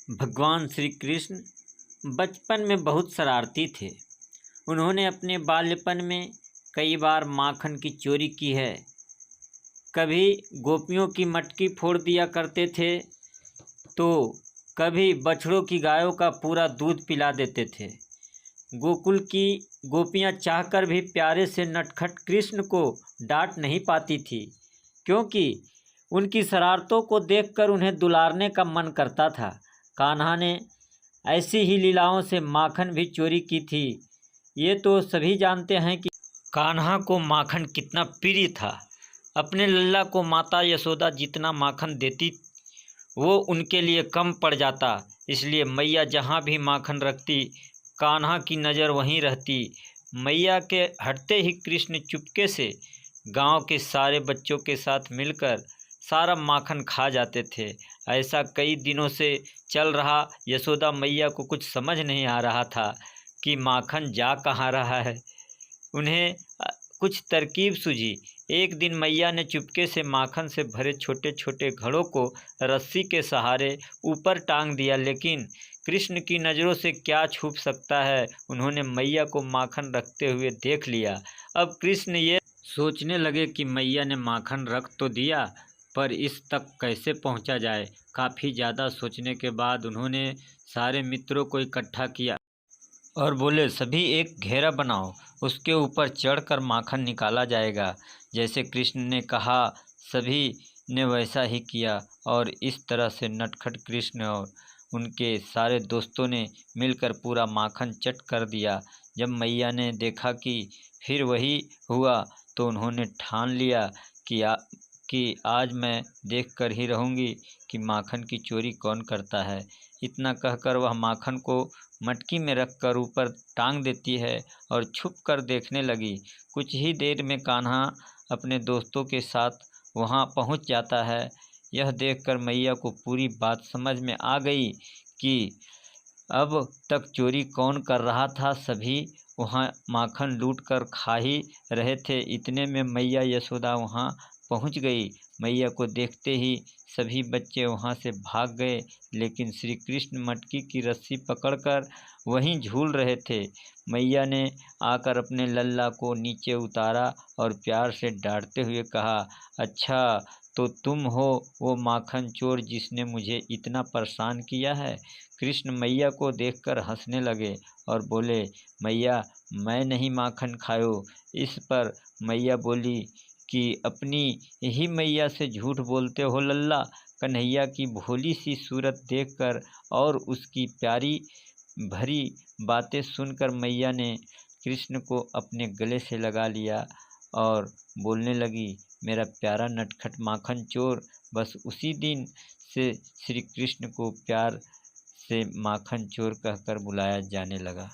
भगवान श्री कृष्ण बचपन में बहुत शरारती थे। उन्होंने अपने बाल्यपन में कई बार माखन की चोरी की है। कभी गोपियों की मटकी फोड़ दिया करते थे तो कभी बछड़ों की गायों का पूरा दूध पिला देते थे। गोकुल की गोपियां चाहकर भी प्यारे से नटखट कृष्ण को डांट नहीं पाती थी, क्योंकि उनकी शरारतों को देखकर उन्हें दुलारने का मन करता था। कान्हा ने ऐसी ही लीलाओं से माखन भी चोरी की थी। ये तो सभी जानते हैं कि कान्हा को माखन कितना प्रिय था। अपने लल्ला को माता यशोदा जितना माखन देती वो उनके लिए कम पड़ जाता, इसलिए मैया जहाँ भी माखन रखती कान्हा की नज़र वहीं रहती। मैया के हटते ही कृष्ण चुपके से गांव के सारे बच्चों के साथ मिलकर सारा माखन खा जाते थे। ऐसा कई दिनों से चल रहा। यशोदा मैया को कुछ समझ नहीं आ रहा था कि माखन जा कहाँ रहा है। उन्हें कुछ तरकीब सूझी। एक दिन मैया ने चुपके से माखन से भरे छोटे छोटे घड़ों को रस्सी के सहारे ऊपर टांग दिया, लेकिन कृष्ण की नज़रों से क्या छुप सकता है। उन्होंने मैया को माखन रखते हुए देख लिया। अब कृष्ण ये सोचने लगे कि मैया ने माखन रख तो दिया, पर इस तक कैसे पहुंचा जाए। काफ़ी ज़्यादा सोचने के बाद उन्होंने सारे मित्रों को इकट्ठा किया और बोले, सभी एक घेरा बनाओ, उसके ऊपर चढ़कर माखन निकाला जाएगा। जैसे कृष्ण ने कहा सभी ने वैसा ही किया और इस तरह से नटखट कृष्ण और उनके सारे दोस्तों ने मिलकर पूरा माखन चट कर दिया। जब मैया ने देखा कि फिर वही हुआ तो उन्होंने ठान लिया कि आज मैं देख कर ही रहूँगी कि माखन की चोरी कौन करता है। इतना कहकर वह माखन को मटकी में रखकर ऊपर टांग देती है और छुप कर देखने लगी। कुछ ही देर में कान्हा अपने दोस्तों के साथ वहां पहुंच जाता है। यह देखकर मैया को पूरी बात समझ में आ गई कि अब तक चोरी कौन कर रहा था। सभी वहां माखन लूट कर खा ही रहे थे। इतने में मैया यशोदा वहां पहुंच गई। मैया को देखते ही सभी बच्चे वहां से भाग गए, लेकिन श्री कृष्ण मटकी की रस्सी पकड़कर वहीं झूल रहे थे। मैया ने आकर अपने लल्ला को नीचे उतारा और प्यार से डांटते हुए कहा, अच्छा तो तुम हो वो माखन चोर जिसने मुझे इतना परेशान किया है। कृष्ण मैया को देखकर हंसने लगे और बोले, मैया मैं नहीं माखन खायो। इस पर मैया बोली कि अपनी ही मैया से झूठ बोलते हो लल्ला। कन्हैया की भोली सी सूरत देखकर और उसकी प्यारी भरी बातें सुनकर मैया ने कृष्ण को अपने गले से लगा लिया और बोलने लगी, मेरा प्यारा नटखट माखन चोर। बस उसी दिन से श्री कृष्ण को प्यार से माखन चोर कहकर बुलाया जाने लगा।